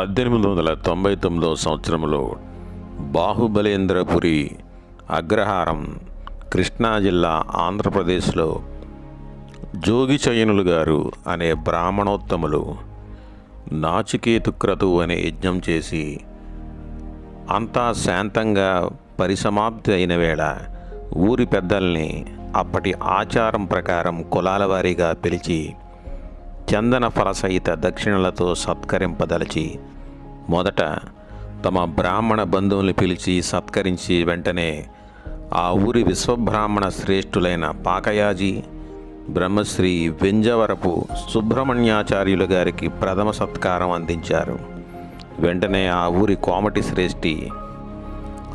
1899 సంవత్సరంలో బాహుబలేంద్రపురి అగ్రహారం కృష్ణా జిల్లా ఆంధ్రప్రదేశ్లో జోగిచయనులు గారు అనే బ్రాహ్మణోత్తములు నాచికేతుక్రతువు అనే యజ్ఞం చేసి అంతా శాంతంగా పరిసమాప్తి అయిన వేళ ఊరి పెద్దల్ని అప్పటి ఆచారం ప్రకారం కులాల వారీగా పిలిచి చందన ఫలసహిత దక్షిణలతో సత్కరింపదలచి మొదట తమ బ్రాహ్మణ బంధువుల్ని పిలిచి సత్కరించి వెంటనే ఆ ఊరి విశ్వబ్రాహ్మణ శ్రేష్ఠులైన పాకయాజీ బ్రహ్మశ్రీ వింజవరపు సుబ్రహ్మణ్యాచార్యులు గారికి ప్రథమ సత్కారం అందించారు. వెంటనే ఆ ఊరి కోమటి శ్రేష్ఠి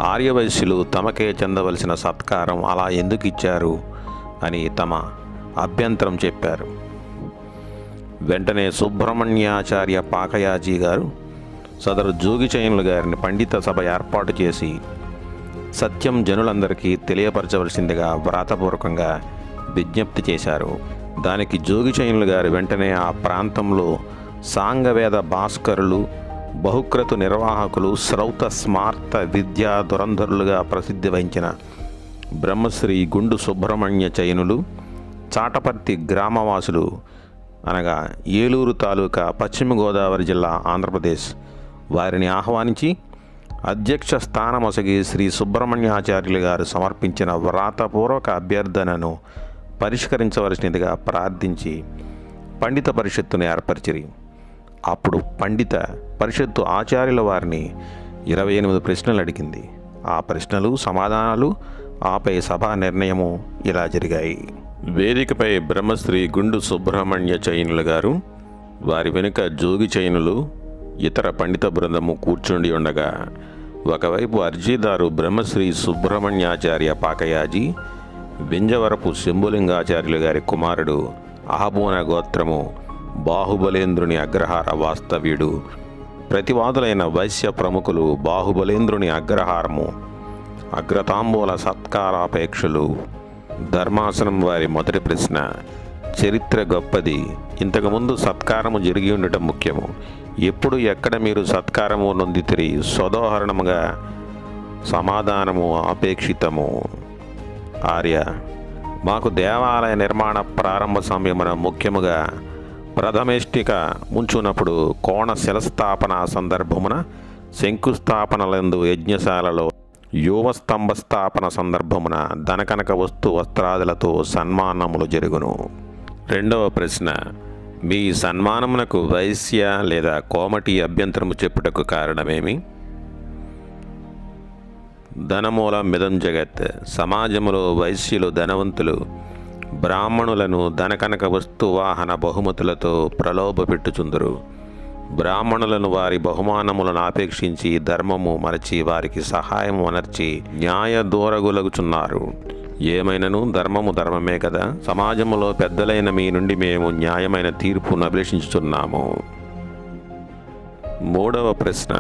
ఆర్యవైశ్యులు తమకే చెందవలసిన సత్కారం అలా ఎందుకు ఇచ్చారు అని తమ అభ్యంతరం చెప్పారు. వెంటనే సుబ్రహ్మణ్యాచార్య పాకయాజీ గారు సదరు జోగిచయనులు గారిని పండిత సభ ఏర్పాటు చేసి సత్యం జనులందరికీ తెలియపరచవలసిందిగా వ్రాతపూర్వకంగా విజ్ఞప్తి చేశారు. దానికి జోగిచయనులు గారు వెంటనే ఆ ప్రాంతంలో సాంగవేద భాస్కరులు, బహుక్రతు నిర్వాహకులు, శ్రౌత స్మార్త విద్యా దురంధరులుగా ప్రసిద్ధి వహించిన బ్రహ్మశ్రీ గుండు సుబ్రహ్మణ్య చయనులు, చాటపర్తి గ్రామవాసులు అనగా ఏలూరు తాలూకా పశ్చిమ గోదావరి జిల్లా ఆంధ్రప్రదేశ్ వారిని ఆహ్వానించి అధ్యక్ష స్థానమొసగి శ్రీ సుబ్రహ్మణ్యాచార్యులు గారు సమర్పించిన వ్రాతపూర్వక అభ్యర్థనను పరిష్కరించవలసినదిగా ప్రార్థించి పండిత పరిషత్తును ఏర్పరిచిరి. అప్పుడు పండిత పరిషత్తు ఆచార్యుల వారిని 28 ప్రశ్నలు అడిగింది. ఆ ప్రశ్నలు సమాధానాలు ఆపై సభా నిర్ణయము ఇలా జరిగాయి. వేదికపై బ్రహ్మశ్రీ గుండు సుబ్రహ్మణ్య చయనులు గారు, వారి వెనుక జోగిచయనులు, ఇతర పండిత బృందము కూర్చుండి ఉండగా ఒకవైపు అర్జీదారు బ్రహ్మశ్రీ సుబ్రహ్మణ్యాచార్య పాకయాజీ, వింజవరపు శంభులింగాచార్యులు గారి కుమారుడు అహబోన గోత్రము బాహుబలేంద్రుని అగ్రహార వాస్తవ్యుడు, ప్రతివాదులైన వైశ్య ప్రముఖులు బాహుబలేంద్రుని అగ్రహారము అగ్రతాంబూల సత్కారాపేక్షలు. ధర్మాసనం వారి మొదటి ప్రశ్న: చరిత్ర గొప్పది, ఇంతకుముందు సత్కారము జరిగి ఉండటం ముఖ్యము. ఎప్పుడు ఎక్కడ మీరు సత్కారము నొందితిరి? సోదాహరణముగా సమాధానము అపేక్షితము. ఆర్య: మాకు దేవాలయ నిర్మాణ ప్రారంభ సమయమున ముఖ్యముగా ప్రథమేష్టిక ముంచునప్పుడు కోణ శిలస్థాపన సందర్భమున శంకుస్థాపనలందు యజ్ఞశాలలో యువస్తంభ స్థాపన సందర్భమున ధనకనక వస్తు వస్త్రాదులతో సన్మానములు జరుగును. రెండవ ప్రశ్న: మీ సన్మానమునకు వైశ్య లేదా కోమటి అభ్యంతరము చెప్పుటకు కారణమేమి? ధనమూలం మిదం జగత్. సమాజములో వైశ్యులు ధనవంతులు బ్రాహ్మణులను ధనకనక వస్తువాహన బహుమతులతో ప్రలోభపెట్టుచుందురు. బ్రాహ్మణులను వారి బహుమానములను ఆపేక్షించి ధర్మము మరచి వారికి సహాయం అనర్చి న్యాయ దూరగులగుచున్నారు. ఏమైనను ధర్మము ధర్మమే కదా. సమాజములో పెద్దలైన మీ నుండి మేము న్యాయమైన తీర్పును అభిలషించుచున్నాము. మూడవ ప్రశ్న: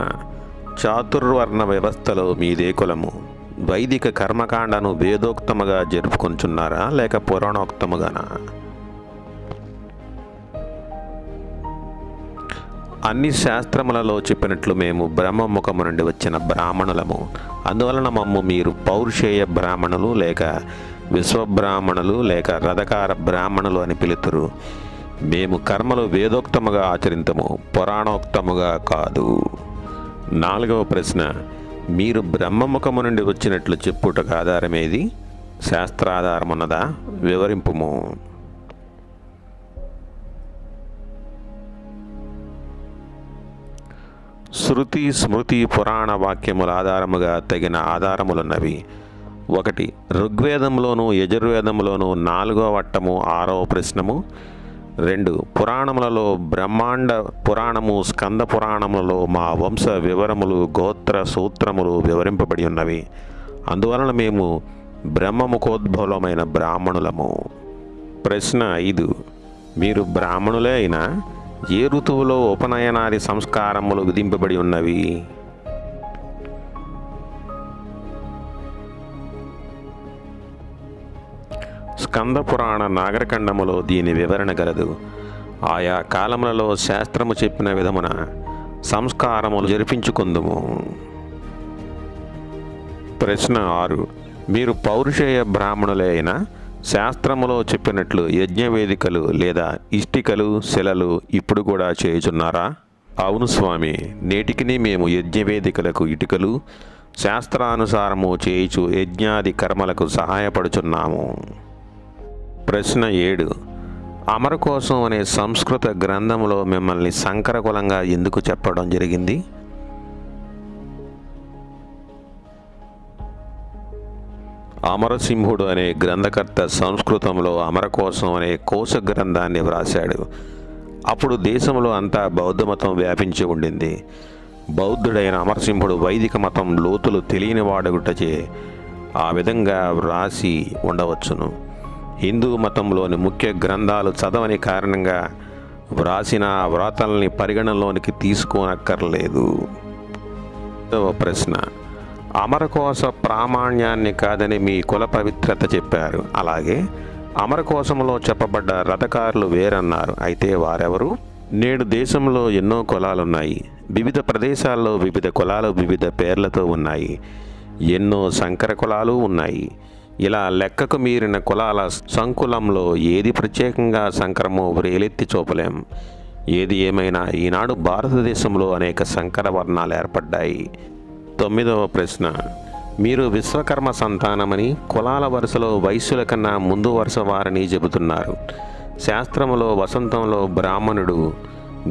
చాతుర్వర్ణ వ్యవస్థలో మీదే కులము? వైదిక కర్మకాండను వేదోక్తముగా జరుపుకొంచున్నారా లేక పురాణోక్తముగానా? అన్ని శాస్త్రములలో చెప్పినట్లు మేము బ్రహ్మముఖము నుండి వచ్చిన బ్రాహ్మణులము. అందువలన మమ్ము మీరు పౌరుషేయ బ్రాహ్మణులు లేక విశ్వబ్రాహ్మణులు లేక రథకార బ్రాహ్మణులు అని పిలుతురు. మేము కర్మలు వేదోక్తముగా ఆచరింతము, పురాణోక్తముగా కాదు. నాలుగవ ప్రశ్న: మీరు బ్రహ్మముఖము నుండి వచ్చినట్లు చెప్పుటకు ఆధారమేది? శాస్త్రాధారమున్నదా? వివరింపుము. శృతి స్మృతి పురాణ వాక్యముల ఆధారముగా తగిన ఆధారములున్నవి. 1 ఋగ్వేదంలోను యజుర్వేదంలోను 4వ వట్టము 6వ ప్రశ్నము. 2 పురాణములలో బ్రహ్మాండ పురాణము, స్కంద పురాణములలో మా వంశ వివరములు, గోత్ర సూత్రములు వివరింపబడి ఉన్నవి. అందువలన మేము బ్రహ్మముఖోద్భవమైన బ్రాహ్మణులము. ప్రశ్న 5 మీరు బ్రాహ్మణులే అయినా ఏ ఋతువులో ఉపనయనాది సంస్కారములు విధింపబడి ఉన్నవి? స్కంద పురాణ నాగరఖండములో దీని వివరణ గలదు. ఆయా కాలములలో శాస్త్రము చెప్పిన విధమున సంస్కారములు జరిపించుకుందుము. ప్రశ్న 6. మీరు పౌరుషేయ బ్రాహ్మణులే అయినా శాస్త్రములో చెప్పినట్లు యజ్ఞవేదికలు లేదా ఇష్టికలు శిలలు ఇప్పుడు కూడా చేయుచున్నారా? అవును స్వామి, నేటికిని మేము యజ్ఞవేదికలకు ఇటుకలు శాస్త్రానుసారము చేయుచు యజ్ఞాది కర్మలకు సహాయపడుచున్నాము. ప్రశ్న 7. అమరకోశం అనే సంస్కృత గ్రంథంలో మిమ్మల్ని సంకరకులంగా ఎందుకు చెప్పడం జరిగింది? అమరసింహుడు అనే గ్రంథకర్త సంస్కృతంలో అమరకోశం అనే కోశ గ్రంథాన్ని వ్రాశాడు. అప్పుడు దేశంలో అంతా బౌద్ధ మతం వ్యాపించి ఉండింది. బౌద్ధుడైన అమరసింహుడు వైదిక మతం లోతులు తెలియని వాడగుటచే ఆ విధంగా వ్రాసి ఉండవచ్చును. హిందూ మతంలోని ముఖ్య గ్రంథాలు చదవని కారణంగా వ్రాసిన వ్రాతల్ని పరిగణలోనికి తీసుకోనక్కర్లేదు. ప్రశ్న. అమరకోశ ప్రామాణ్యాన్ని కాదని మీ కుల పవిత్రత చెప్పారు. అలాగే అమరకోశంలో చెప్పబడ్డ రథకారులు వేరన్నారు. అయితే వారెవరు? నేడు దేశంలో ఎన్నో కులాలున్నాయి. వివిధ ప్రదేశాల్లో వివిధ కులాలు వివిధ పేర్లతో ఉన్నాయి. ఎన్నో సంకర కులాలు ఉన్నాయి. ఇలా లెక్కకు మీరిన కులాల సంకులంలో ఏది ప్రత్యేకంగా సంకరమో వ్రేలెత్తి చూపలేం. ఏది ఏమైనా ఈనాడు భారతదేశంలో అనేక సంకర వర్ణాలు ఏర్పడ్డాయి. 9వ ప్రశ్న. మీరు విశ్వకర్మ సంతానమని కులాల వరుసలో వైశ్యుల కన్నా ముందు వరుస వారని చెబుతున్నారు. శాస్త్రములో వసంతంలో బ్రాహ్మణుడు,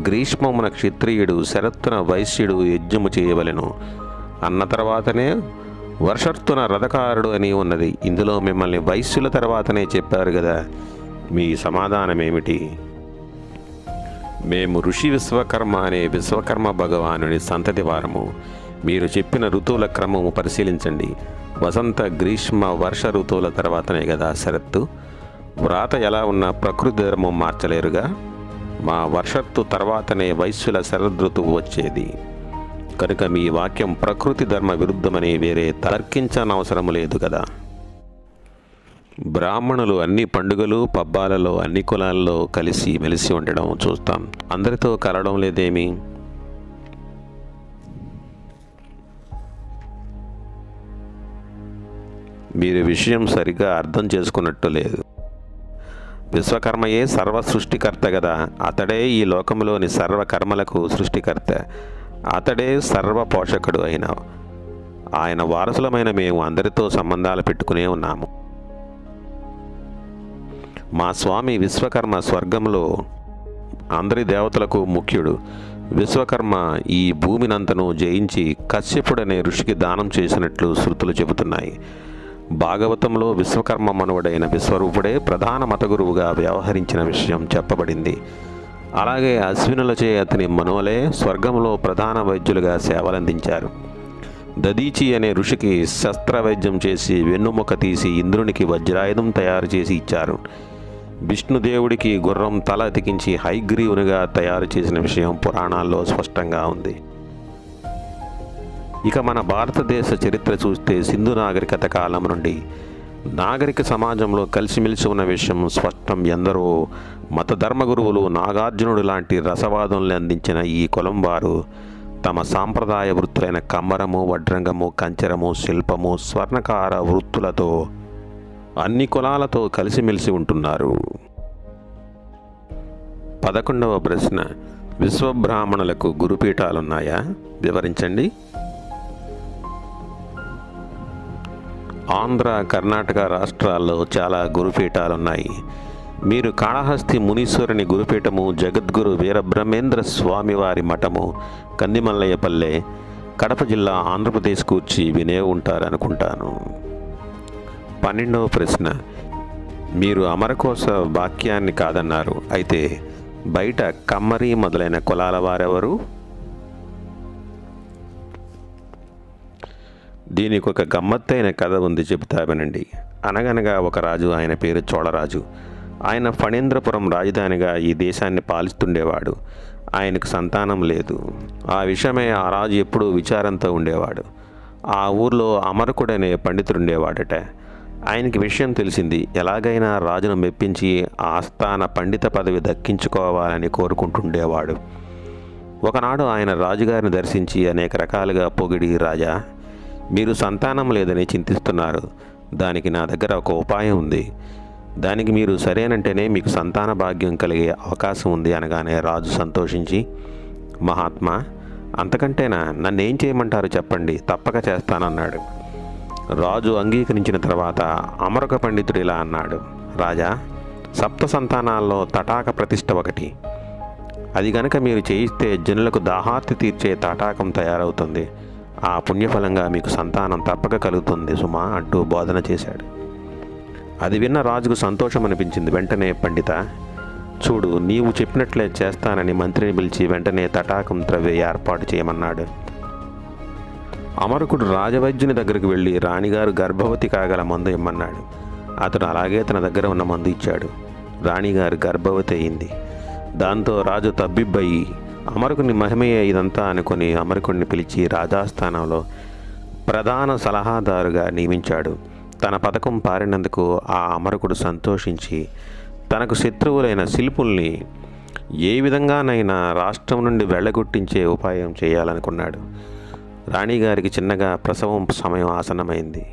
గ్రీష్మమున క్షత్రియుడు, శరత్తున వైశ్యుడు యజ్ఞము చేయవలెను అన్న తర్వాతనే వర్షర్తున రథకారుడు అని ఉన్నది. ఇందులో మిమ్మల్ని వైశ్యుల తర్వాతనే చెప్పారు కదా, మీ సమాధానమేమిటి? మేము ఋషి విశ్వకర్మ అనే విశ్వకర్మ భగవానుని సంతతి వారము. మీరు చెప్పిన ఋతువుల క్రమము పరిశీలించండి. వసంత గ్రీష్మ వర్ష ఋతువుల తర్వాతనే కదా శరత్తు. వ్రాత ఎలా ఉన్నా ప్రకృతి ధర్మం మార్చలేరుగా. మా వర్షత్తు తర్వాతనే వైశ్యుల శరదృతువు వచ్చేది. కనుక మీ వాక్యం ప్రకృతి ధర్మ విరుద్ధమని వేరే తర్కించనవసరం లేదు కదా. బ్రాహ్మణులు అన్ని పండుగలు పబ్బాలలో అన్ని కులాల్లో కలిసి మెలిసి ఉండడం చూస్తాం. అందరితో కలవడం లేదేమి? మీరు విషయం సరిగ్గా అర్థం చేసుకున్నట్టు లేదు. విశ్వకర్మయే సర్వ సృష్టికర్త కదా. అతడే ఈ లోకంలోని సర్వ కర్మలకు సృష్టికర్త. అతడే సర్వ పోషకుడు అయిన ఆయన వారసులమైన మేము అందరితో సంబంధాలు పెట్టుకునే ఉన్నాము. మా స్వామి విశ్వకర్మ స్వర్గంలో అందరి దేవతలకు ముఖ్యుడు. విశ్వకర్మ ఈ భూమినంతను జయించి కశ్యపుడనే ఋషికి దానం చేసినట్లు శృతులు చెబుతున్నాయి. భాగవతంలో విశ్వకర్మ మనువడైన విశ్వరూపుడే ప్రధాన మతగురువుగా వ్యవహరించిన విషయం చెప్పబడింది. అలాగే అశ్వినులచే అతని మనువలే స్వర్గంలో ప్రధాన వైద్యులుగా సేవలందించారు. దదీచి అనే ఋషికి శస్త్రవైద్యం చేసి వెన్నుముక తీసి ఇంద్రునికి వజ్రాయుధం తయారు చేసి ఇచ్చారు. విష్ణుదేవుడికి గుర్రం తల అతికించి హైగ్రీవునిగా తయారు చేసిన విషయం పురాణాల్లో స్పష్టంగా ఉంది. ఇక మన భారతదేశ చరిత్ర చూస్తే సింధు నాగరికత కాలం నుండి నాగరిక సమాజంలో కలిసిమెలిసి ఉన్న విషయం స్పష్టం. ఎందరో మత ధర్మ గురువులు నాగార్జునుడు లాంటి రసవాదుల్ని అందించిన ఈ కులం వారు తమ సాంప్రదాయ వృత్తులైన కమ్మరము, వడ్రంగము, కంచెరము, శిల్పము, స్వర్ణకార వృత్తులతో అన్ని కులాలతో కలిసిమెలిసి ఉంటున్నారు. 11వ ప్రశ్న. విశ్వబ్రాహ్మణులకు గురుపీఠాలున్నాయా? వివరించండి. ఆంధ్ర, కర్ణాటక రాష్ట్రాల్లో చాలా గురుపీఠాలున్నాయి. మీరు కాళహస్తి మునీశ్వరుని గురుపీఠము, జగద్గురు వీరబ్రహ్మేంద్ర స్వామివారి మఠము, కందిమల్లయ్యపల్లె, కడప జిల్లా, ఆంధ్రప్రదేశ్ కూర్చి వినే ఉంటారనుకుంటాను. 12వ ప్రశ్న. మీరు అమరకోశ వాక్యాన్ని కాదన్నారు. అయితే బయట కమ్మరి మొదలైన కులాల వారెవరు? దీనికి ఒక గమ్మత్తైన కథ ఉంది, చెబుతా వినండి. అనగనగా ఒక రాజు, ఆయన పేరు చోళరాజు. ఆయన ఫణీంద్రపురం రాజధానిగా ఈ దేశాన్ని పాలిస్తుండేవాడు. ఆయనకు సంతానం లేదు. ఆ విషయమై ఆ రాజు ఎప్పుడూ విచారంతో ఉండేవాడు. ఆ ఊర్లో అమరకుడనే పండితుడుండేవాడట. ఆయనకి విషయం తెలిసింది. ఎలాగైనా రాజును మెప్పించి ఆస్థాన పండిత పదవి దక్కించుకోవాలని కోరుకుంటుండేవాడు. ఒకనాడు ఆయన రాజుగారిని దర్శించి అనేక రకాలుగా పొగిడి, రాజా, మీరు సంతానం లేదని చింతిస్తున్నారు. దానికి నా దగ్గర ఒక ఉపాయం ఉంది. దానికి మీరు సరేనంటేనే మీకు సంతాన భాగ్యం కలిగే అవకాశం ఉంది అనగానే రాజు సంతోషించి, మహాత్మా, అంతకంటేనా, నన్నేం చేయమంటారు చెప్పండి, తప్పక చేస్తానన్నాడు. రాజు అంగీకరించిన తర్వాత అమరక పండితుడు ఇలా అన్నాడు, రాజా, సప్త సంతానాల్లో తటాక ప్రతిష్ఠ ఒకటి. అది గనక మీరు చేయిస్తే జనులకు దాహార్తి తీర్చే తటాకం తయారవుతుంది. ఆ పుణ్యఫలంగా మీకు సంతానం తప్పక కలుగుతుంది సుమా అంటూ బోధన చేశాడు. అది విన్న రాజుకు సంతోషం అనిపించింది. వెంటనే, పండిత, చూడు, నీవు చెప్పినట్లే చేస్తానని మంత్రిని పిలిచి వెంటనే తటాకం త్రవ్వే ఏర్పాటు చేయమన్నాడు. అమరకుడు రాజవైద్యుని దగ్గరికి వెళ్ళి రాణిగారు గర్భవతి కాగల మందు ఇమ్మన్నాడు. అతను అలాగే తన దగ్గర ఉన్న మందు ఇచ్చాడు. రాణిగారు గర్భవతి అయింది. దాంతో రాజు తబ్బిబ్బయి అమరకుని మహిమయే ఇదంతా అనుకుని అమరకుడిని పిలిచి రాజాస్థానంలో ప్రధాన సలహాదారుగా నియమించాడు. తన పథకం పారినందుకు ఆ అమరకుడు సంతోషించి తనకు శత్రువులైన శిల్పుల్ని ఏ విధంగానైనా రాష్ట్రం నుండి వెళ్ళగొట్టించే ఉపాయం చేయాలనుకున్నాడు. రాణిగారికి చిన్నగా ప్రసవం సమయం ఆసన్నమైంది.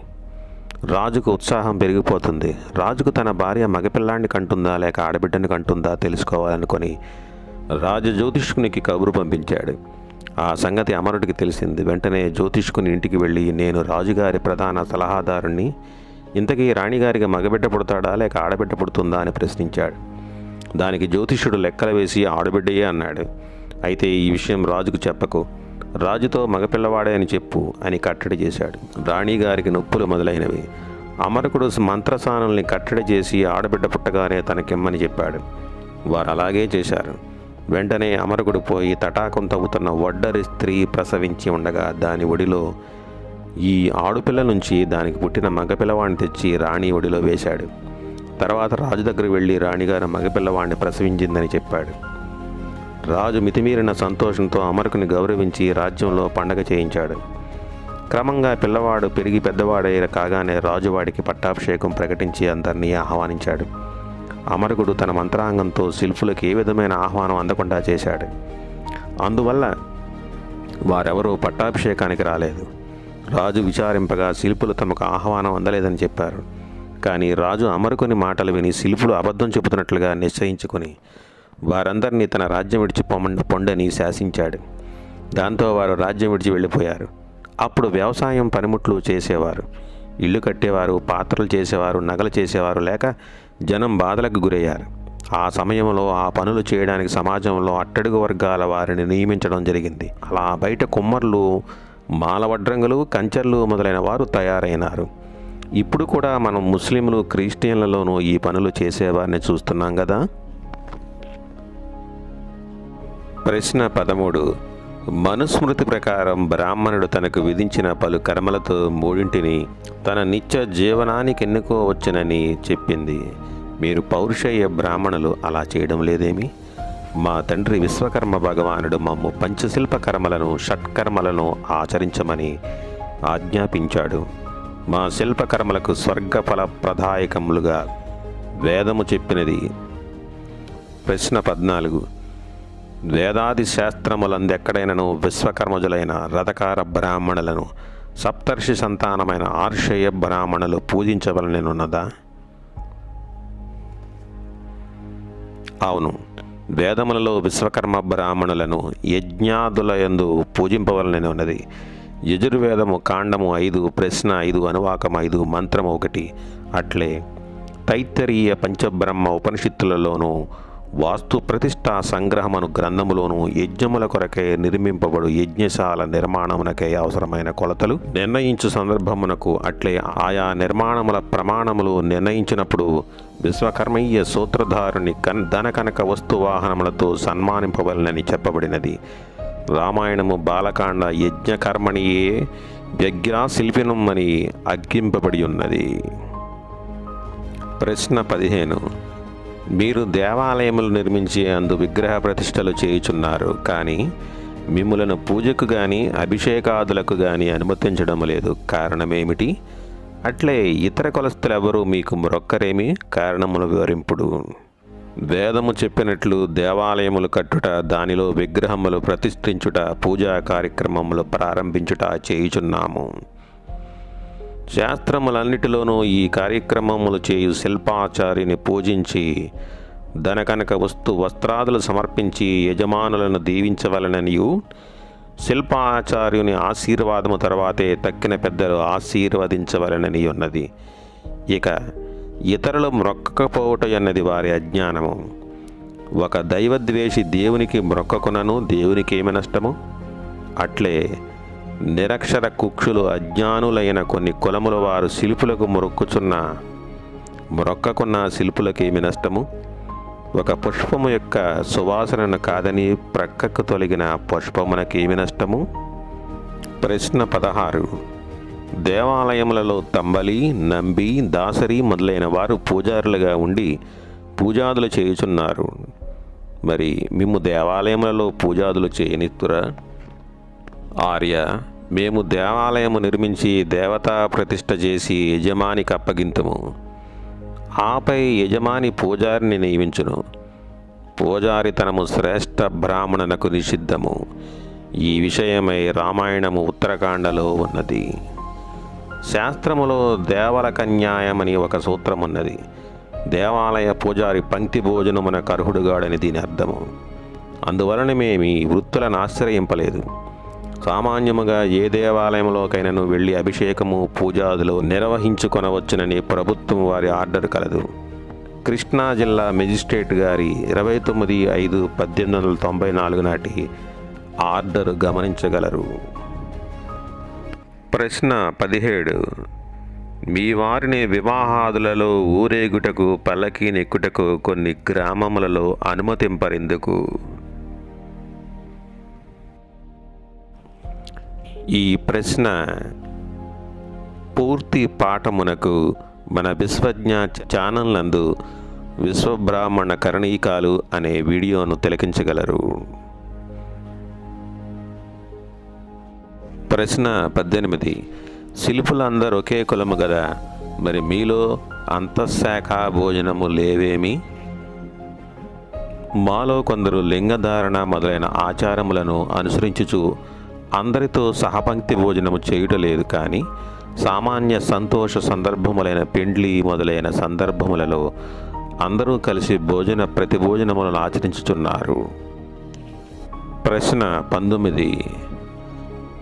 రాజుకు ఉత్సాహం పెరిగిపోతుంది. రాజుకు తన భార్య మగపిల్లాన్ని కంటుందా లేక ఆడబిడ్డని కంటుందా తెలుసుకోవాలనుకొని రాజు జ్యోతిష్కునికి కబురు పంపించాడు. ఆ సంగతి అమరుడికి తెలిసింది. వెంటనే జ్యోతిష్కుని ఇంటికి వెళ్ళి, నేను రాజుగారి ప్రధాన సలహాదారుణ్ణి, ఇంతకీ రాణిగారికి మగబిడ్డ పుడతాడా లేక ఆడబిడ్డ పుడుతుందా అని ప్రశ్నించాడు. దానికి జ్యోతిష్యుడు లెక్కలు వేసి ఆడబిడ్డయే అన్నాడు. అయితే ఈ విషయం రాజుకు చెప్పకు, రాజుతో మగపిల్లవాడే అని చెప్పు అని కట్టడి చేశాడు. రాణిగారికి నొప్పులు మొదలైనవి. అమరకుడు మంత్రసానుల్ని కట్టడి చేసి ఆడబిడ్డ పుట్టగానే తనకిమ్మని చెప్పాడు. వారు అలాగే చేశారు. వెంటనే అమరకుడు పోయి తటాకం తవ్వుతున్న ఒడ్డరి స్త్రీ ప్రసవించి ఉండగా దాని ఒడిలో ఈ ఆడుపిల్ల నుంచి దానికి పుట్టిన మగపిల్లవాడిని తెచ్చి రాణి ఒడిలో వేశాడు. తర్వాత రాజు దగ్గరికి వెళ్ళి రాణిగారు మగపిల్లవాడిని ప్రసవించిందని చెప్పాడు. రాజు మితిమీరిన సంతోషంతో అమరకుని గౌరవించి రాజ్యంలో పండగ చేయించాడు. క్రమంగా పిల్లవాడు పెరిగి పెద్దవాడే కాగానే రాజువాడికి పట్టాభిషేకం ప్రకటించి అందరినీ ఆహ్వానించాడు. అమరకుడు తన మంత్రాంగంతో శిల్పులకు ఏ విధమైన ఆహ్వానం అందకుండా చేశాడు. అందువల్ల వారెవరూ పట్టాభిషేకానికి రాలేదు. రాజు విచారింపగా శిల్పులు తమకు ఆహ్వానం అందలేదని చెప్పారు. కానీ రాజు అమరకుని మాటలు విని శిల్పులు అబద్ధం చెబుతున్నట్లుగా నిశ్చయించుకుని వారందరినీ తన రాజ్యం విడిచి పొండని శాసించాడు. దాంతో వారు రాజ్యం విడిచి వెళ్ళిపోయారు. అప్పుడు వ్యవసాయం పనిముట్లు చేసేవారు, ఇల్లు కట్టేవారు, పాత్రలు చేసేవారు, నగలు చేసేవారు లేక జనం బాధలకు గురయ్యారు. ఆ సమయంలో ఆ పనులు చేయడానికి సమాజంలో అట్టడుగు వర్గాల వారిని నియమించడం జరిగింది. అలా బయట కుమ్మర్లు, మాలవడ్రంగులు, కంచర్లు మొదలైన వారు తయారైనారు. ఇప్పుడు కూడా మనం ముస్లింలు, క్రిస్టియన్లలోనూ ఈ పనులు చేసేవారిని చూస్తున్నాం కదా. ప్రశ్న 13. మనుస్మృతి ప్రకారం బ్రాహ్మణుడు తనకు విధించిన పలు కర్మలతో మూడింటిని తన నిత్య జీవనానికి ఎన్నుకోవచ్చునని చెప్పింది. మీరు పౌరుషయ్య బ్రాహ్మణులు అలా చేయడం లేదేమి? మా తండ్రి విశ్వకర్మ భగవానుడు మమ్ము పంచశిల్ప కర్మలను, షట్కర్మలను ఆచరించమని ఆజ్ఞాపించాడు. మా శిల్పకర్మలకు స్వర్గఫల ప్రదాయకములుగా వేదము చెప్పినది. ప్రశ్న 14. వేదాది శాస్త్రములందెక్కడైనను విశ్వకర్మజులైన రథకార బ్రాహ్మణులను సప్తర్షి సంతానమైన ఆర్షయ బ్రాహ్మణులు పూజించవలననున్నదా? అవును, వేదములలో విశ్వకర్మ బ్రాహ్మణులను యజ్ఞాదులయందు పూజింపవలనని ఉన్నది. యజుర్వేదము కాండము 5, ప్రశ్న 5, అనువాకం 5, మంత్రము 1. అట్లే తైత్తరీయ పంచబ్రహ్మ ఉపనిషత్తులలోనూ వాస్తు ప్రతిష్ఠా సంగ్రహమను గ్రంథములోను యజ్ఞముల కొరకై నిర్మింపబడు యజ్ఞశాల నిర్మాణమునకై అవసరమైన కొలతలు నిర్ణయించు సందర్భమునకు అట్లే ఆయా నిర్మాణముల ప్రమాణములు నిర్ణయించినప్పుడు విశ్వకర్మయ్య సూత్రధారుని ధనకనక వస్తువాహనములతో సన్మానింపవలనని చెప్పబడినది. రామాయణము బాలకాండ యజ్ఞకర్మణియే వ్యగ్రాశిల్పినం అని అగ్గింపబడి ఉన్నది. ప్రశ్న 15. మీరు దేవాలయములు నిర్మించి అందు విగ్రహ ప్రతిష్టలు చేయుచున్నారు, కానీ మిమ్ములను పూజకు గాని అభిషేకాదులకు గాని అనుమతించడం లేదు. కారణమేమిటి? అట్లే ఇతర కులస్తులెవరూ మీకు మొక్కరేమి? కారణములు వివరింపుడు. వేదము చెప్పినట్లు దేవాలయములు కట్టుట, దానిలో విగ్రహములు ప్రతిష్ఠించుట, పూజా కార్యక్రమములు ప్రారంభించుట చేయుచున్నాము. శాస్త్రములన్నిటిలోనూ ఈ కార్యక్రమములు చేయు శిల్పాచారిని పూజించి ధనకనక వస్త్రాదులు సమర్పించి యజమానులను దీవించవలననియు, శిల్పాచార్యుని ఆశీర్వాదము తర్వాతే తక్కిన పెద్దలు ఆశీర్వదించవలనని ఉన్నది. ఇక ఇతరులు మ్రొక్కకపోవట అన్నది వారి అజ్ఞానము. ఒక దైవద్వేషి దేవునికి మ్రొక్కకునను దేవునికి ఏమి నష్టము? అట్లే నిరక్షర కుక్షులు అజ్ఞానులైన కొన్ని కులముల వారు శిల్పులకు మ్రొక్కకున్న శిల్పులకు ఏమి నష్టము? ఒక పుష్పము యొక్క సువాసనను కాదని ప్రక్కకు తొలగిన పుష్పమునకు ఏమి నష్టము? ప్రశ్న 16. దేవాలయములలో తంబలి, నంబి, దాసరి మొదలైన వారు పూజారులుగా ఉండి పూజాదులు చేయుచున్నారు. మరి మేము దేవాలయములలో పూజాదులు చేయనిత్తురా? ఆర్య: మేము దేవాలయము నిర్మించి దేవతా ప్రతిష్ఠ చేసి యజమానికి అప్పగింతుము. ఆపై యజమాని పూజారిని నియమించును. పూజారితనము శ్రేష్ఠ బ్రాహ్మణునకు నిషిద్ధము. ఈ విషయమై రామాయణము ఉత్తరకాండలో ఉన్నది. శాస్త్రములో దేవరకన్యాయమని ఒక సూత్రమున్నది. దేవాలయ పూజారి పంక్తి భోజనమునకు అర్హుడుగాడని దీని అర్థము. అందువలన మేము ఈ వృత్తులను ఆశ్రయింపలేదు. సామాన్యముగా ఏ దేవాలయంలోకైనాను వెళ్ళి అభిషేకము, పూజాదులు నిర్వహించుకొనవచ్చునని ప్రభుత్వం వారి ఆర్డర్ కలదు. కృష్ణా జిల్లా మెజిస్ట్రేట్ గారి 29/5/1894 నాటి ఆర్డర్ గమనించగలరు. ప్రశ్న 17. మీ వారిని వివాహాదులలో ఊరేగుటకు, పల్లకీ నెక్కుటకు కొన్ని గ్రామములలో అనుమతింపరెందుకు? ఈ ప్రశ్న పూర్తి పాఠమునకు మన విశ్వజ్ఞ ఛానల్ నందు విశ్వబ్రాహ్మణ కరణీకాలు అనే వీడియోను తిలకించగలరు. ప్రశ్న 18. శిల్పులందరూ ఒకే కులము గదా, మరి మీలో అంతఃశాఖ భోజనము లేవేమి? మాలో కొందరు లింగధారణ మొదలైన ఆచారములను అనుసరించుచు అందరితో సహపంక్తి భోజనము చేయుటలేదు. కానీ సామాన్య సంతోష సందర్భములైన పెండ్లి మొదలైన సందర్భములలో అందరూ కలిసి ప్రతి భోజనములను ఆచరించుచున్నారు. ప్రశ్న 19.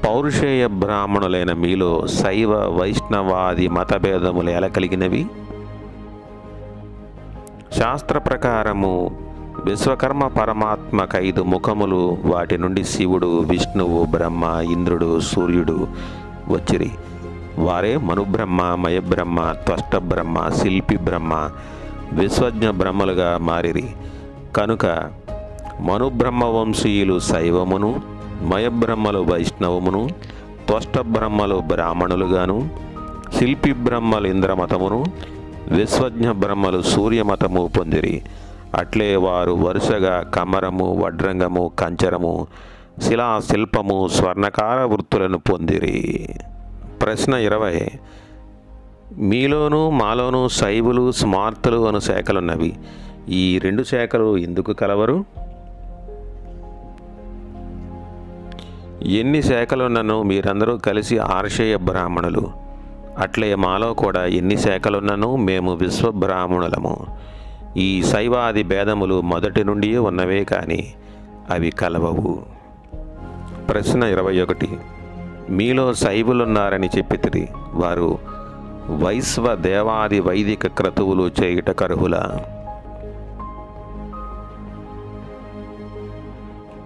పౌరుషేయ బ్రాహ్మణులైన మీలో శైవ వైష్ణవాది మతభేదములు ఎలా కలిగినవి? శాస్త్ర ప్రకారము విశ్వకర్మ పరమాత్మకు 5 ముఖములు, వాటి నుండి శివుడు, విష్ణువు, బ్రహ్మ, ఇంద్రుడు, సూర్యుడు వచ్చిరి. వారే మనుబ్రహ్మ, మయబ్రహ్మ, త్వష్ట బ్రహ్మ, శిల్పి బ్రహ్మ, విశ్వజ్ఞ బ్రహ్మలుగా మారిరి. కనుక మనుబ్రహ్మ వంశీయులు శైవమును, మయబ్రహ్మలు వైష్ణవమును, త్వష్ట బ్రహ్మలు బ్రాహ్మణులుగాను, శిల్పి బ్రహ్మలు ఇంద్రమతమును, విశ్వజ్ఞ బ్రహ్మలు సూర్యమతము పొందిరి. అట్లే వారు వరుసగా కమరము, వడ్రంగము, కంచరము, శిలాశిల్పము, స్వర్ణకార వృత్తులను పొందిరి. ప్రశ్న 20. మీలోనూ మాలోనూ శైవులు, స్మార్తులు అను శాఖలున్నవి. ఈ 2 శాఖలు ఎందుకు కలవరు? ఎన్ని శాఖలున్నను మీరందరూ కలిసి ఆర్షేయ బ్రాహ్మణులు. అట్లే మాలో కూడా ఎన్ని శాఖలున్నను మేము విశ్వబ్రాహ్మణులము. ఈ శైవాది భేదములు మొదటి నుండి ఉన్నవే కానీ అవి కలవవు. ప్రశ్న 21. మీలో శైవులున్నారని చెప్పితిరి. వారు వైశ్వ దేవాది వైదిక క్రతువులు చేయుట కర్హులా?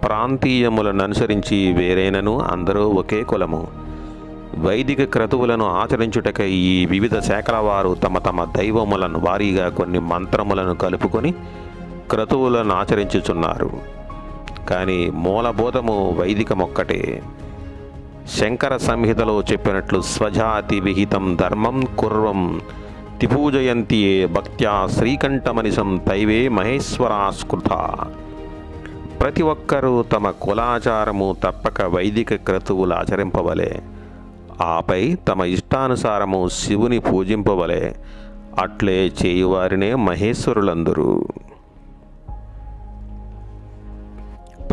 ప్రాంతీయములను అనుసరించి వేరేనను అందరూ ఒకే కులము. వైదిక క్రతువులను ఆచరించుటకై ఈ వివిధ శాఖల వారు తమ తమ దైవములను వారీగా కొన్ని మంత్రములను కలుపుకొని క్రతువులను ఆచరించుచున్నారు. కానీ మూలబోధము వైదికమొక్కటే. శంకర సంహితలో చెప్పినట్లు స్వజాతి విహితం ధర్మం కుర్వం తిపూజయంతియే భక్త్యా శ్రీకంఠమనిశం తైవే మహేశ్వరాస్కృత. ప్రతి ఒక్కరూ తమ కులాచారము తప్పక వైదిక క్రతువులు ఆచరింపవలే. ఆపై తమ ఇష్టానుసారము శివుని పూజింపవలే. అట్లే చేయువారినే మహేశ్వరులందరూ.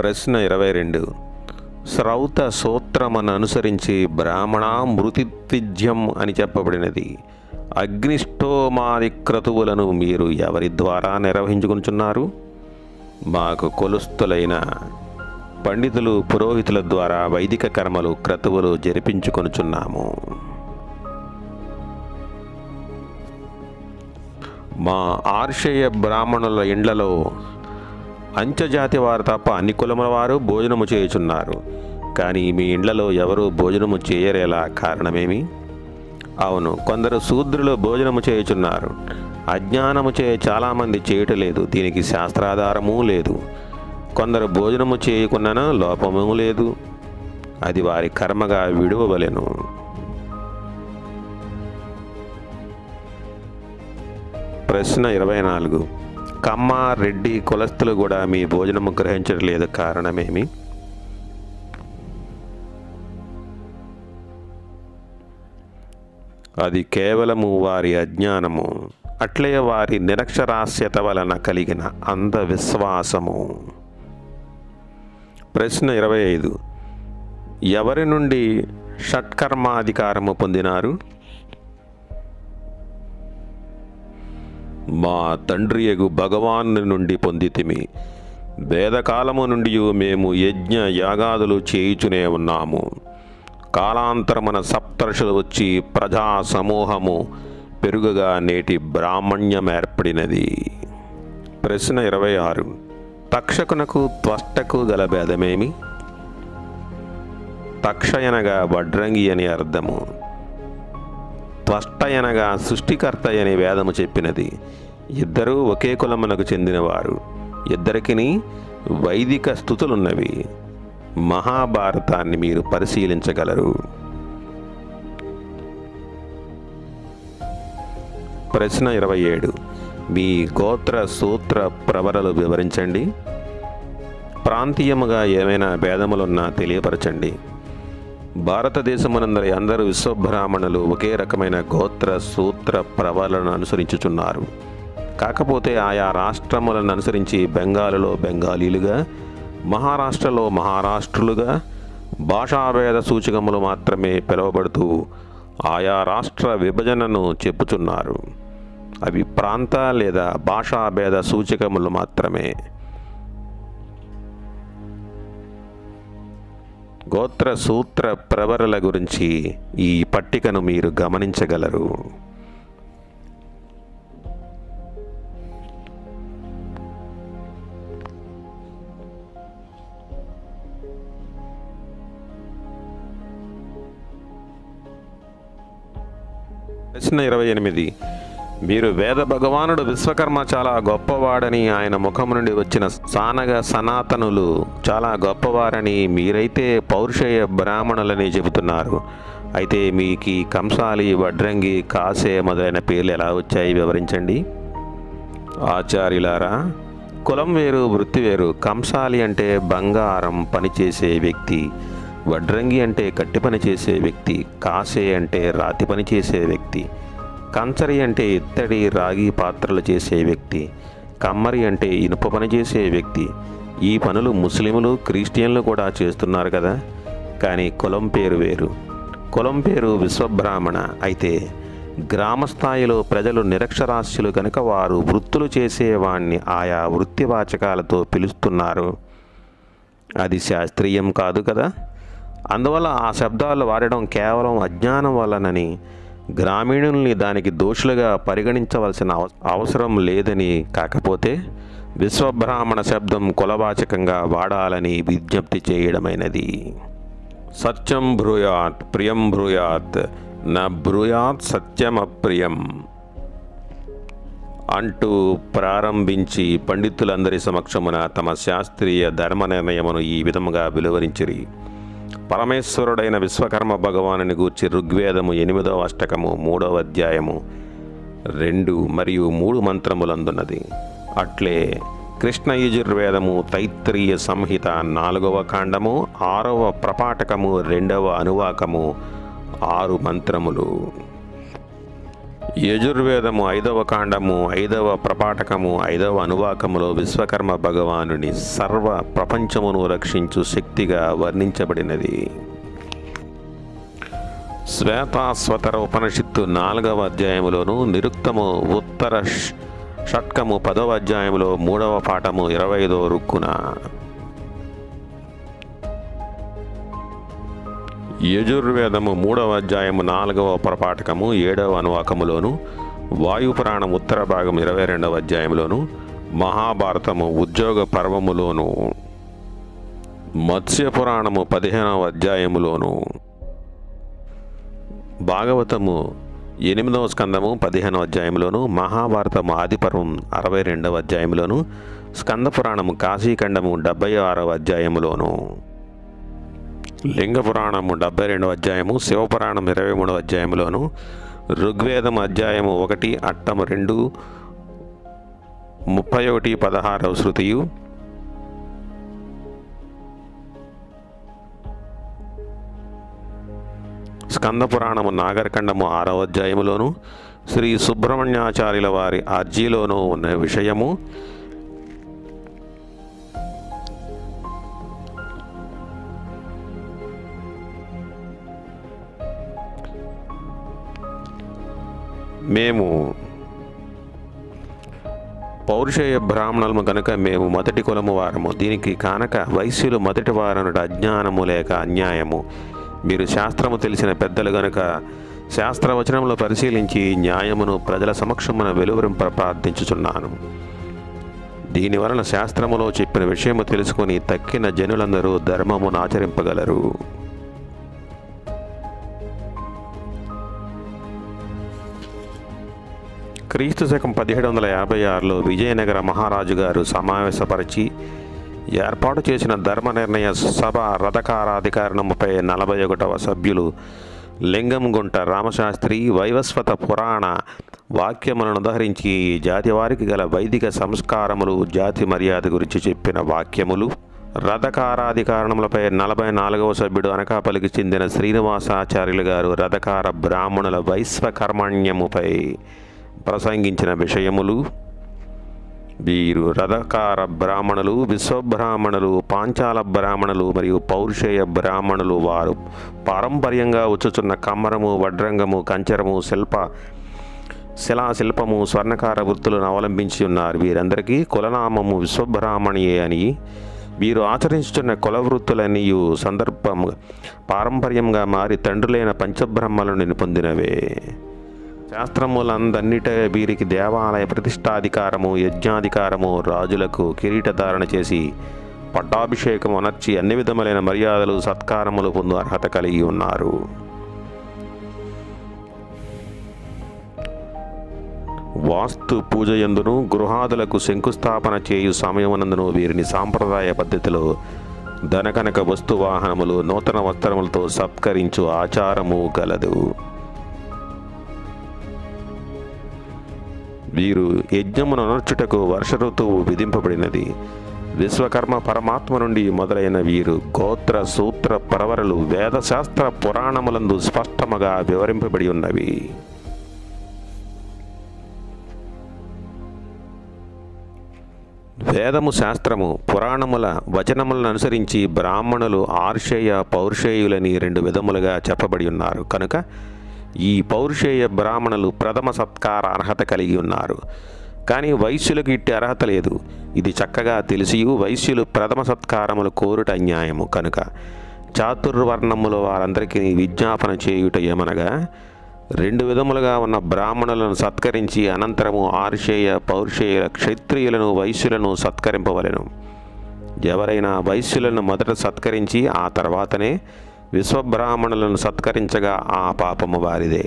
ప్రశ్న 22. శ్రౌత సూత్రమును అనుసరించి బ్రాహ్మణ మృతిత్విజ్యం అని చెప్పబడినది. అగ్నిష్టోమాది క్రతువులను మీరు ఎవరి ద్వారా నిర్వహించుకుంటున్నారు? మాకు కొలుస్తులైన పండితులు పురోహితుల ద్వారా వైదిక కర్మలు క్రతువులు జరిపించుకొనుచున్నాము. మా ఆర్షేయ బ్రాహ్మణుల ఇండ్లలో అంచెజాతి వారు తప్ప అన్ని కులముల వారు భోజనము చేయుచున్నారు. కానీ మీ ఇండ్లలో ఎవరు భోజనము చేయరేలా కారణమేమి? అవును, కొందరు శూద్రులు భోజనము చేయుచున్నారు. అజ్ఞానము చే చాలామంది చేయటలేదు. దీనికి శాస్త్రాధారము లేదు. కొందరు భోజనము చేయకున్న లోపము లేదు. అది వారి కర్మగా విడువవలెను. ప్రశ్న 24. కమ్మ, రెడ్డి కులస్తులు కూడా మీ భోజనము గ్రహించట్లేదు, కారణమేమి? అది కేవలము వారి అజ్ఞానము, అట్లే వారి నిరక్షరాస్యత వలన కలిగిన అంధవిశ్వాసము. ప్రశ్న 25. ఎవరి నుండి షట్కర్మాధికారము పొందినారు? మా తండ్రియగు భగవాను నుండి పొందితిమి. వేదకాలము నుండి మేము యజ్ఞ యాగాదులు చేయుచునే ఉన్నాము. కాలాంతరమున సప్తర్షులు వచ్చి ప్రజా సమూహము పెరుగుగా నేటి బ్రాహ్మణ్యం ఏర్పడినది. ప్రశ్న 26. తక్షకునకు త్వష్టకు గల భేదమేమి? తక్షయనగా వడ్రంగి అని అర్థము. త్వష్టయనగా సృష్టికర్త అని వేదము చెప్పినది. ఇద్దరూ ఒకే కులమునకు చెందినవారు. ఇద్దరికిని వైదిక స్థుతులున్నవి. మహాభారతాన్ని మీరు పరిశీలించగలరు. ప్రశ్న 27. మీ గోత్ర సూత్ర ప్రవరలు వివరించండి. ప్రాంతీయముగా ఏమైనా భేదములున్నా తెలియపరచండి. భారతదేశమునందరి అందరూ విశ్వబ్రాహ్మణులు ఒకే రకమైన గోత్ర సూత్ర ప్రవలను అనుసరించుచున్నారు. కాకపోతే ఆయా రాష్ట్రములను అనుసరించి బెంగాలులో బెంగాలీలుగా, మహారాష్ట్రలో మహారాష్ట్రులుగా భాషాభేద సూచకములు మాత్రమే పిలువబడుతూ ఆయా రాష్ట్ర విభజనను చెప్పుచున్నారు. అవి ప్రాంత లేదా భాషాభేద సూచకములు మాత్రమే. గోత్ర సూత్ర ప్రవరల గురించి ఈ పట్టికను మీరు గమనించగలరు. ప్రశ్న 28. మీరు వేద భగవానుడు విశ్వకర్మ చాలా గొప్పవాడని, ఆయన ముఖము నుండి వచ్చిన సానగ సనాతనులు చాలా గొప్పవారని, మీరైతే పౌరుషేయ బ్రాహ్మణులని చెబుతున్నారు. అయితే మీకు కంసాలి, వడ్రంగి, కాసే మొదలైన పేర్లు ఎలా వచ్చాయి వివరించండి. ఆచార్యులారా, కులం వేరు, వృత్తి వేరు. కంసాలి అంటే బంగారం పనిచేసే వ్యక్తి, వడ్రంగి అంటే కట్టి పని చేసే వ్యక్తి, కాసే అంటే రాతి పని చేసే వ్యక్తి, కంచరి అంటే ఇత్తడి రాగి పాత్రలు చేసే వ్యక్తి, కమ్మరి అంటే ఇనుప పని చేసే వ్యక్తి. ఈ పనులు ముస్లింలు, క్రిస్టియన్లు కూడా చేస్తున్నారు కదా. కానీ కులం పేరు వేరు. కులం పేరు విశ్వబ్రాహ్మణ. అయితే గ్రామస్థాయిలో ప్రజలు నిరక్షరాస్యులు కనుక వారు వృత్తులు చేసేవాణ్ణి ఆయా వృత్తివాచకాలతో పిలుస్తున్నారు. అది శాస్త్రీయం కాదు కదా. అందువల్ల ఆ శబ్దాలు వాడడం కేవలం అజ్ఞానం వల్లనని, గ్రామీణుల్ని దానికి దోషులుగా పరిగణించవలసిన అవసరం లేదని, కాకపోతే విశ్వబ్రాహ్మణ శబ్దం కులవాచకంగా వాడాలని విజ్ఞప్తి చేయడమైనది. సత్యం బ్రూయాత్ ప్రియం బ్రూయాత్ న బ్రూయాత్ సత్యమప్రియం అంటూ ప్రారంభించి పండితులందరి సమక్షమున తమ శాస్త్రీయ ధర్మ నిర్ణయమును ఈ విధముగా వెలువరించిరి. పరమేశ్వరుడైన విశ్వకర్మ భగవానుని గూర్చి ఋగ్వేదము 8వ అష్టకము 3వ అధ్యాయము 2 మరియు 3 మంత్రములందున్నది. అట్లే కృష్ణ యజుర్వేదము తైత్రీయ సంహిత 4వ కాండము 6వ ప్రపాఠకము 2వ అనువాకము 6 మంత్రములు. యజుర్వేదము 5వ కాండము 5వ ప్రపాఠకము 5వ అనువాకములో విశ్వకర్మ భగవానుని సర్వ ప్రపంచమును రక్షించు శక్తిగా వర్ణించబడినది. శ్వేతాస్వతర ఉపనిషత్తు 4వ అధ్యాయములోను, నిరుక్తము ఉత్తర షట్కము 10వ అధ్యాయములో 3వ పాఠము 25వ రుక్కున, యజుర్వేదము 3వ అధ్యాయము 4వ ప్రపాఠకము 7వ అనువాకములోను, వాయుపురాణం ఉత్తర భాగం 22వ అధ్యాయంలోను, మహాభారతము ఉద్యోగ పర్వములోను, మత్స్యపురాణము 15వ అధ్యాయములోను, భాగవతము 8వ స్కందము 15వ అధ్యాయంలోను, మహాభారతము ఆదిపర్వం 62వ అధ్యాయంలోను, స్కందపురాణము కాశీఖండము 76వ అధ్యాయములోను, లింగపురాణము 72వ అధ్యాయము, శివపురాణం 23వ అధ్యాయంలోను, ఋగ్వేదం అధ్యాయము 1 అట్టము 2 31-16వ శృతియు, స్కందపురాణము నాగరఖండము 6వ అధ్యాయములోను, శ్రీ సుబ్రహ్మణ్యాచార్యుల వారి అర్జీలోనూ ఉన్న విషయము, మేము పౌరుషేయ బ్రాహ్మణులము కనుక మేము మొదటి కులము వారము, దీనికి కానక వైశ్యులు మొదటి వారనుట అజ్ఞానము లేక అన్యాయము. మీరు శాస్త్రము తెలిసిన పెద్దలు గనుక శాస్త్రవచనములు పరిశీలించి న్యాయమును ప్రజల సమక్షమున వెలువరింప ప్రార్థించుచున్నాను. దీనివలన శాస్త్రములో చెప్పిన విషయము తెలుసుకుని తక్కిన జనులందరూ ధర్మమును ఆచరింపగలరు. క్రీస్తు శకం 1756లో విజయనగర మహారాజు గారు సమావేశపరిచి ఏర్పాటు చేసిన ధర్మ నిర్ణయ సభ రథకారాధికారణముపై 41వ సభ్యులు లింగంగుంట రామశాస్త్రి వైవస్వత పురాణ వాక్యములను ఉదహరించి జాతి వారికి గల వైదిక సంస్కారములు, జాతి మర్యాద గురించి చెప్పిన వాక్యములు, రథకారాధికారణములపై 44వ సభ్యుడు అనకాపల్లికి చెందిన శ్రీనివాసాచార్యులు గారు రథకార బ్రాహ్మణుల వైశ్వకర్మణ్యముపై ప్రసంగించిన విషయములు, వీరు రథకార బ్రాహ్మణులు, విశ్వబ్రాహ్మణులు, పాంచాల బ్రాహ్మణులు మరియు పౌరుషేయ బ్రాహ్మణులు వారు పారంపర్యంగా వచ్చుచున్న కమ్మరము, వడ్రంగము, కంచరము, శిలాశిల్పము, స్వర్ణకార వృత్తులను అవలంబించి ఉన్నారు. వీరందరికీ కులనామము విశ్వబ్రాహ్మణియే అని, వీరు ఆచరించుతున్న కుల వృత్తులన్నీ సందర్భం పారంపర్యంగా మారి తండ్రులైన పంచబ్రహ్మలను పొందినవే. శాస్త్రములందన్నిట వీరికి దేవాలయ ప్రతిష్టాధికారము, యజ్ఞాధికారము, రాజులకు కిరీటధారణ చేసి పట్టాభిషేకం అనర్చి అన్ని విధములైన మర్యాదలు, సత్కారములు పొందు అర్హత కలిగి ఉన్నారు. వాస్తు పూజయందును గృహాదులకు శంకుస్థాపన చేయు సమయమునందును వీరిని సాంప్రదాయ పద్ధతిలో ధనకనక వస్తువాహనములు, నూతన వస్త్రములతో సత్కరించు ఆచారము గలదు. వీరు యజ్ఞమును అనర్చుటకు వర్ష ఋతువు విధింపబడినది. విశ్వకర్మ పరమాత్మ నుండి మొదలైన వీరు గోత్ర సూత్ర పరవరలు వేదశాస్త్ర పురాణములందు స్పష్టముగా వివరింపబడి ఉన్నవి. వేదము, శాస్త్రము, పురాణముల వచనములను అనుసరించి బ్రాహ్మణులు ఆర్షేయ, పౌరుషేయులని 2 విధములుగా చెప్పబడి ఉన్నారు కనుక ఈ పౌరుషేయ బ్రాహ్మణులు ప్రథమ సత్కార అర్హత కలిగి ఉన్నారు. కానీ వైశ్యులకు ఇట్టి అర్హత లేదు. ఇది చక్కగా తెలిసి వైశ్యులు ప్రథమ సత్కారములు కోరుట అన్యాయము కనుక చాతుర్వర్ణముల వారందరికీ విజ్ఞాపన చేయుట ఏమనగా 2 విధములుగా ఉన్న బ్రాహ్మణులను సత్కరించి అనంతరము ఆర్షేయ, పౌరుషేయుల, క్షత్రియులను, వైశ్యులను సత్కరింపవలెను. ఎవరైనా వైశ్యులను మొదట సత్కరించి ఆ తర్వాతనే విశ్వబ్రాహ్మణులను సత్కరించగా ఆ పాపము వారిదే.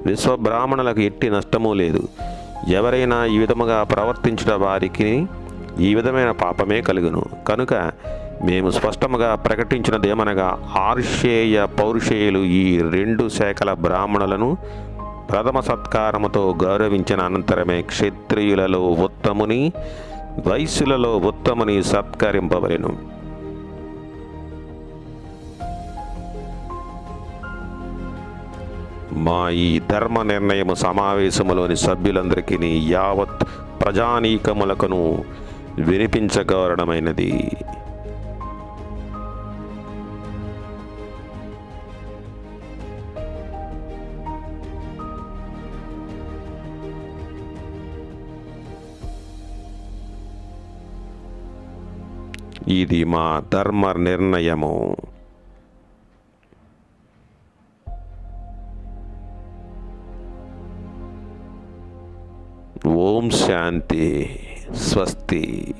విశ్వబ్రాహ్మణులకు ఎట్టి నష్టము లేదు. ఎవరైనా ఈ విధముగా ప్రవర్తించుట వారికి ఈ విధమైన పాపమే కలుగును. కనుక మేము స్పష్టముగా ప్రకటించినదేమనగా ఆర్షేయ, పౌరుషేయులు ఈ 2 శాఖల బ్రాహ్మణులను ప్రథమ సత్కారముతో గౌరవించిన అనంతరమే క్షత్రియులలో ఉత్తముని, వైశ్యులలో ఉత్తముని సత్కరింపవలెను. మా ఈ ధర్మ నిర్ణయము సమావేశములోని సభ్యులందరికీ యావత్ ప్రజానీకములకును వినిపించగోరడమైనది. ఇది మా ధర్మ నిర్ణయము. ఓం శాంతి. స్వస్తి.